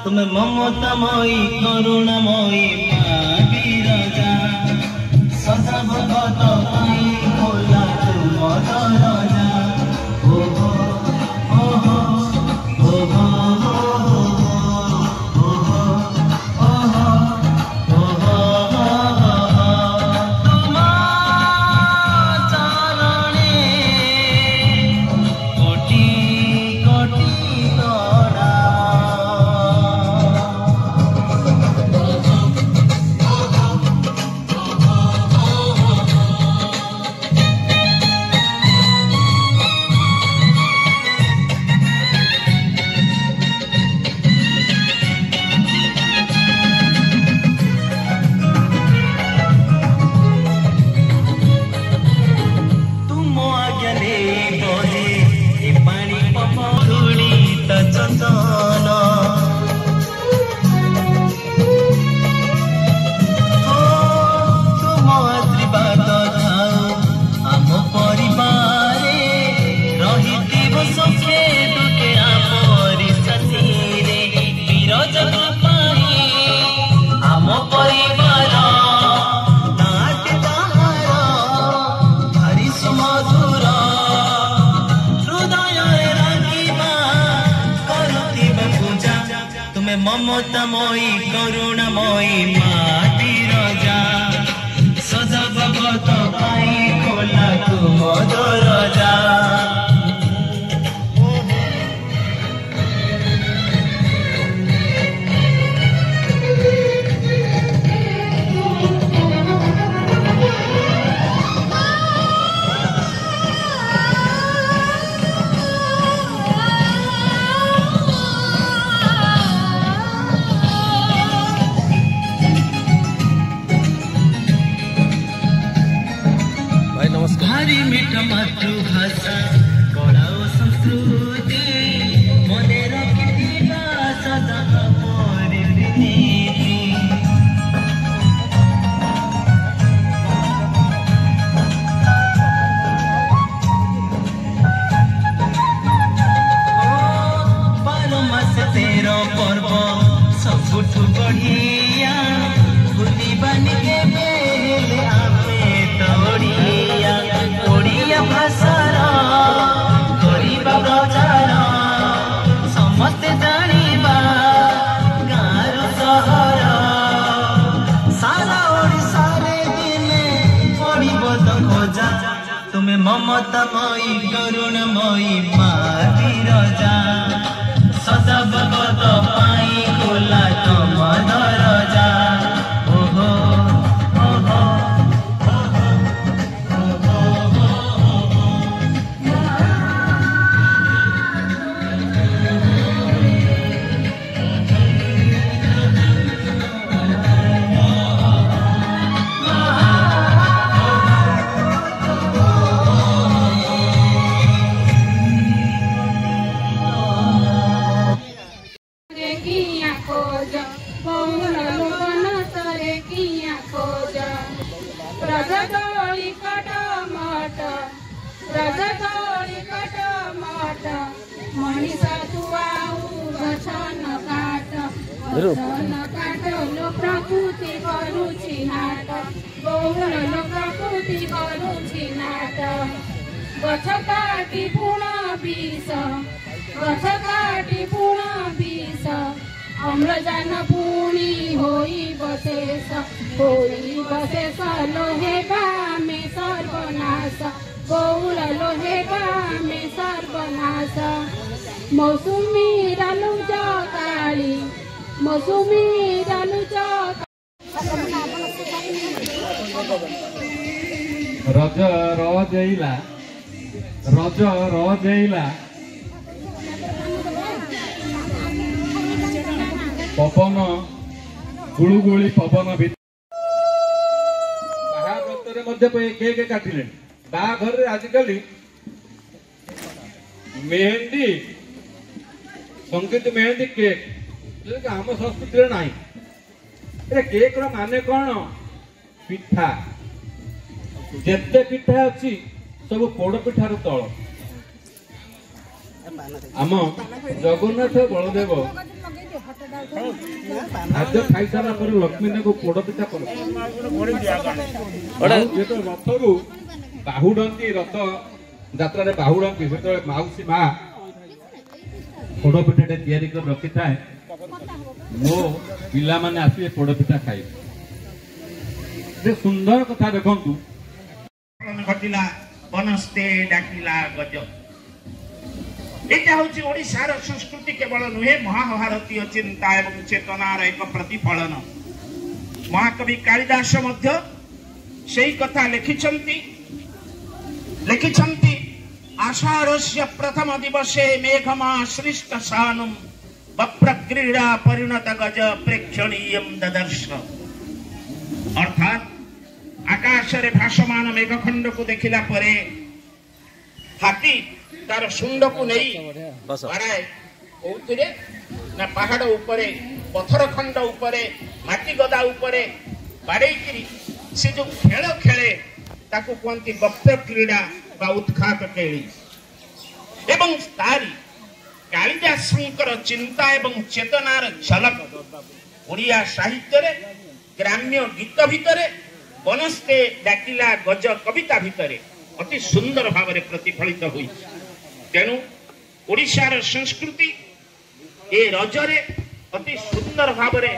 तुम्हें ममतामयी करुणामयी माँ बिरजा सदा भगत पाई खोला तुम दरजा ओहो ओहो ओहो ममतामयी करुणामयी माँ बिरजा सदा भगत पाई खोला तुम दरजा भारी मीठा मातृभाषा कला और संस्कृति मने रखिथिबा सदा मोर रीति बारो मास 13 पर्व सबुठु बढ़िया भूलिबानी के बेले आमे तोड़िया ओडिया भाषार गरीबा प्रचार समस्ते जानिबा गाँव सहर सारा ओडिशा रे दिने पड़िब तो खोजा तुम्हें ममतामयी करुणामयी माँ बिरजा सदा भगत पाई खोला तुम दरजा ओहो ओहो प्रकृति करुछि नाट बहुल प्रकृति करुछि नाट गछ काटी पुण विष गछ काटी पुण विष अम्लजान पुणी होइब शेष लोहे गामे सर्वनाश बहुल लोहे गामे सर्वनाश मौसुमी रालु जकाली मौसुमी रालु रज रजेला रज रजेला पवन गुळुगुळी पवन बाहाघर केक काटिले बाहाघर आजिकल मेहंदी संगीत मेहंदी केक आम संस्कृति ना केक माने कौन पिठा जेते पिठा अच्छी सब पोड़ पिठार तल आम जगन्नाथ बलदेव खाद्य खाई सारा पर लक्ष्मी को पोड़ पिठा कर रथरू बाहुड़ती रथ जात्रा बाहुड़ती से मौसी माँ पोड़ पिठाटे तैयारी कर रखी थाए मो पिला माने आसिए पोड़ पिठा खाइबे सुंदर कथा देखंतु घटिला बनस्ते डाकिला गज एटा होची ओडिशार संस्कृति केवल नुहे महाभारतीय चिंता एवं चेतनार एक प्रतिफलन महाकवि कालिदास मध्य सेही कथा लिखिछंती आषाढ़स्य प्रथम दिवसे मेघमा सृष्ट सानुम वप्रक्रीड़ा परिणत गज प्रेक्षणीयम ददर्श अर्थात आकाश रे भाषमान मेघखंड को देखिला परे हाथी तार शुंड को नहीं बाड़ाए कोउथिरे ना पहाड़ ऊपरे पत्थर खंड ऊपरे माटी गदा ऊपरे बाड़ेइकिरी से जो खेल खेले ताकू कहती वक्र क्रीड़ा बा उत्खात केली एवं तारी कालिदासंकर चिंता एवं चेतनार झलक ओडिया साहित्य रे ग्राम्य गीत भितरे बनस्ते डाकिला गज कविता भितरे अति सुंदर भाव में प्रतिफलित हुई तेणु ओडिशार संस्कृति ए रजरे अति सुंदर भाव में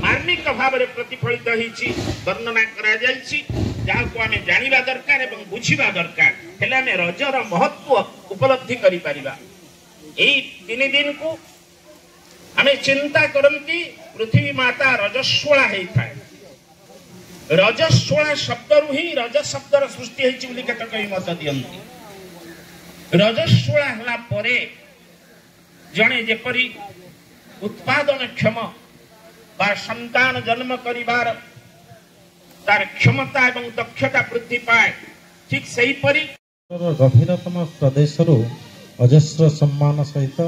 मार्मिक भाव में प्रतिफलित होईछि वर्णना करा जायछि जाहाको आमे जानिबा दरकार एवं बुझिबा दरकार हेले आमे रजर महत्व उपलब्धि करि परिबा एई 3 दिन को आमे चिंता करंती पृथ्वी माता रजस्वला हेई थाए रजस्वला शब्द ही रज शब्दर सृष्टि होइछि बोली केतक मत दियंती रजस्वला हला परे जणे जेपरी उत्पादन क्षम बा संतान जन्म करिवार तार क्षमता एवं दक्षता वृद्धि पाए ठीक सही परी गभीरतम प्रदेशरू अजस्र सम्मान सहित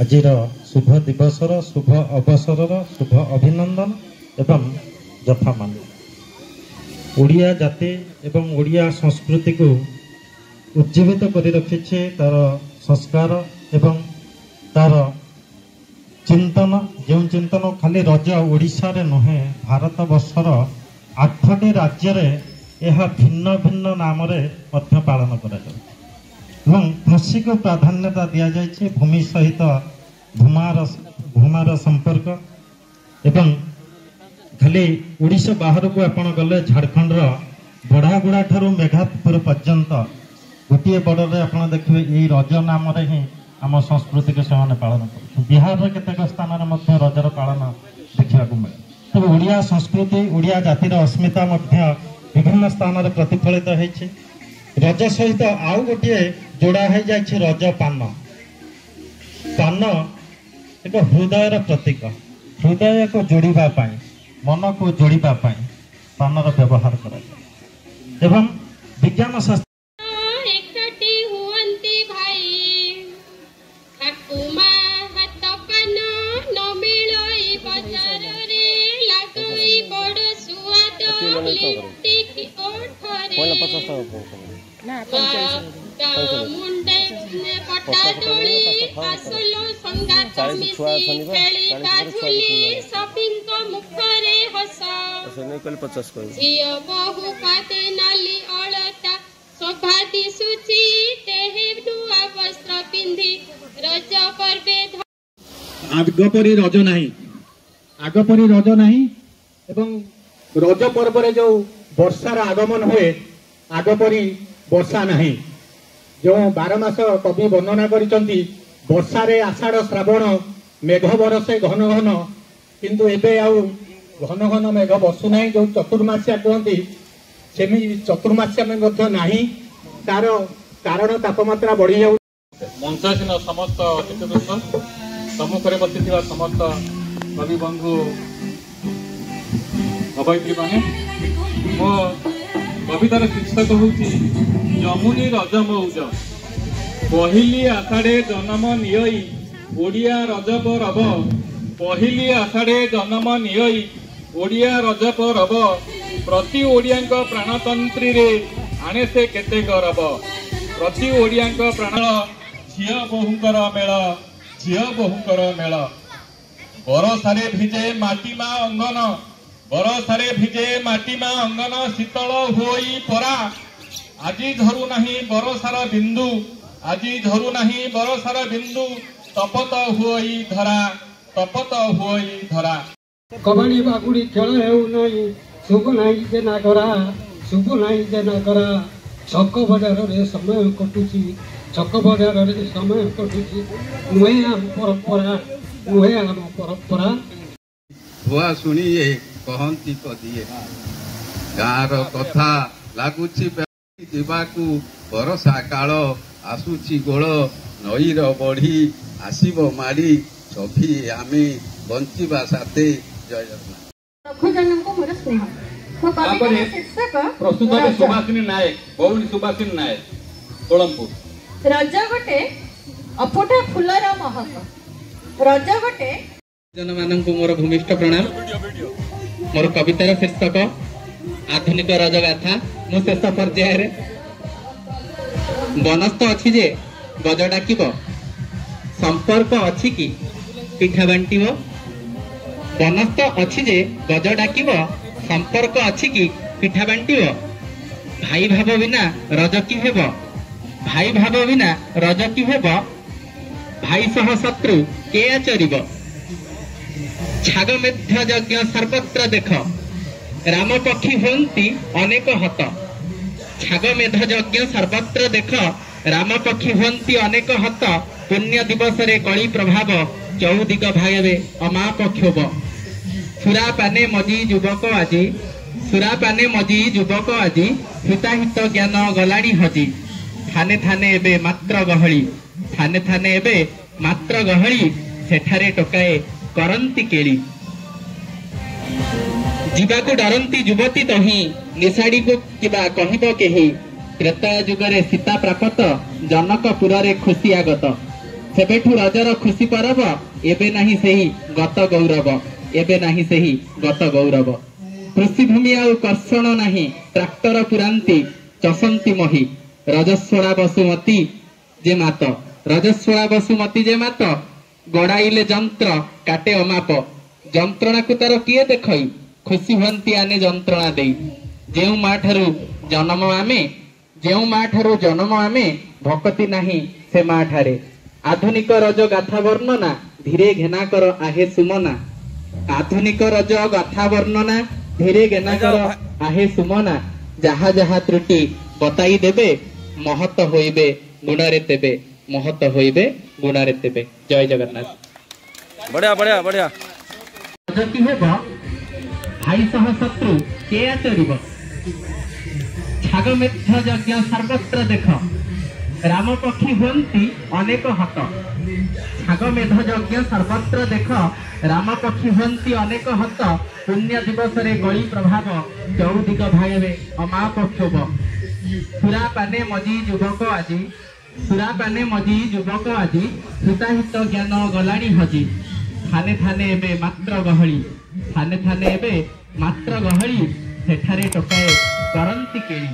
आजिर शुभ दिवसर शुभ अवसरर शुभ अभिनंदन एवं जथामान ओडिया जाति एवं ओडिया संस्कृति को उज्जीवित करि रखिछे तार संस्कार एवं तार चिंतन जो चिंतन खाली रज ओडिशा रे नुहे भारत वर्षर 8टी राज्य रे यह भिन्न भिन्न नाम रे मध्य पालन करा एवं कृषि को प्राधान्यता दिया जायछि भूमि सहित भूमार संपर्क एवं खाली ओडिशा बाहर को आपण गले झारखंड बड़ागुड़ा ठारू मेघापुर पर्यंत गोटे बड़े आप देखिए यही रज नाम ही आम संस्कृति को से पालन कर बिहार केतेक स्थान रजर पालन देखा मिले तब ओडिया संस्कृति ओडिया जातिर अस्मिता विभिन्न स्थान प्रतिफलित होती रज सहित आउ गोटे जोड़ा हो जाए रज पान पान एक हृदयर प्रतीक हृदय को जोड़िबा पाई मन को जोड़िबा पाई पानर व्यवहार करा एवं विज्ञान शास्त्र आगपरी रज नहीं आगपरी रज नहीं एवं रज पर्व रे जो वर्षार आगमन हुए आगपरी वर्षा नहीं जो 12 मास कवि वर्णना करिसंती वर्षा रे आषाढ़ श्रावण मेघ बरसे घन घन किंतु एबे आउ घन घन मेघ बसु नहीं जो चतुर्मास्या कहती सेमी चतुर्मास्या में मध्य नहीं तार कारण तापमात्रा बढ़ी जाउ मंचासीन समस्त अतिथिवृंद सम्मुखें बसी समस्त कवि बंधु अवैत्री माने मो कवितार शीर्षक हूँ जमुनी रज मौज पहिली आषाढ़े जन्म नियई ओडिया रज परब पहिली आषाढ़े जन्म नियई ओडिया रज परब प्रति ओडिया प्राणतंत्री रे आने से केते गरब प्रति ओडिया प्राण झिया बहुंकर मेल झिया बहुंकर मेल बरसारे भिजे माटी मा अंगन बरसारे भिजे माटी मा अंगन शीतल होई परा आजी झरू नहीं बरसार बिंदु आजी झरू नहीं बरसार बिंदु तपत होई धरा कबाड़ी बागुड़ी खेल हेउनाई शुभ नहीं जे ना करा शुभ नहीं जे ना करा छक बजार रे समय कटुची छक बजार रे समय कटुची नुहे आम परंपरा भुआ शुणिए कहती कदिए गाँर कथा लगुची जीवाकू बरसा काल आसुची गोल नईर बढ़ी आसब माड़ी छवि आमे बंचिबा साथे जय जगन्नाथ प्रस्तुत सुभाषिनी नायक भौणी सुभाषिनी नायक कोलमपुर रज गोटे अफुटा फुलर महक रज गोटे जन मानक मोर भूमिष्ठ प्रणाम मोर कवितार शीर्षक आधुनिक रजगाथा मु शेष पर्यायर बनस्थ अच्छी जे गज डाकिब संपर्क अच्छी कि पिठा बांटिब बनस्थ अच्छी जे गज डाकिब संपर्क अच्छी कि पिठा बांटिब भाई भाव बिना रज कि हेब भाई भाव बिना रज कि हेब भाई सह शत्रु के आचरिब छाग मेध्य यज्ञ सर्वत्र देख राम पक्षी होती अनेक हत छाग मेध यज्ञ सर्वत्र देख राम पक्षी होती अनेक हत पुण्य दिवस रे कली प्रभाव चौदिग भागे अमाप क्षोभ सुरा पाने मजी युवक आज सुरा पाने मजी युवक आज हिताहित ज्ञान गलाणी हजी थाने थाने एबे मात्र गहली थाने थाने एबे मात्र गहली सेठारे टोकाए करंती केली जीवाकू डरंती युवती तही निशाड़ी को किबा कहिब केही त्रेता जुगरे सीता प्राप्त जनकपुर रे खुशी आगत सेबेठू रजर खुशी परब एबे नाही सेही गत गौरव एबे नाही सेही गत गौरव कृषि भूमि आउ कर्षण नाही ट्रैक्टर पुरांती चसंती मही रजस्वला बसुमती जे मात रजस्वला बसुमती जे मात गड़ाइले जंत्र काटे अमाप जंत्रणा को तार किए देखई खुशी हंती आने जंत्रणा दे जेउ मा ठारू जन्म आमे भक्ति नाही से मा ठारे आधुनिक रज गाथा वर्णना धीरे घेना कर आहे सुमना आधुनिक रज गाथा वर्णना धीरे घेना कर आहे सुमना जहा जहा त्रुटि बताई देबे महत होइबे गुणारे तेबे महत होइबे गुणारे तेबे जय जगन्नाथ बढ़िया बढ़िया बढ़िया की हेबा भाई सह शत्रु के आचरिब छाग मेध्य यज्ञ सर्वत्र देख राम पक्षी होती अनेक हत छाग मेध यज्ञ सर्वत्र देख राम पक्षी होती अनेक हत पुण्य दिवस रे गली प्रभाव चौदिग भागे अमाप क्षोभ सुरा पाने मजी युवक आज सुरा पाने मजी युवक आज हिताहित ज्ञान गलाणी हजी थाने थाने एबे मात्र गहली थाने थाने एबे मात्र गहली सेठारे टोकाए करंती केली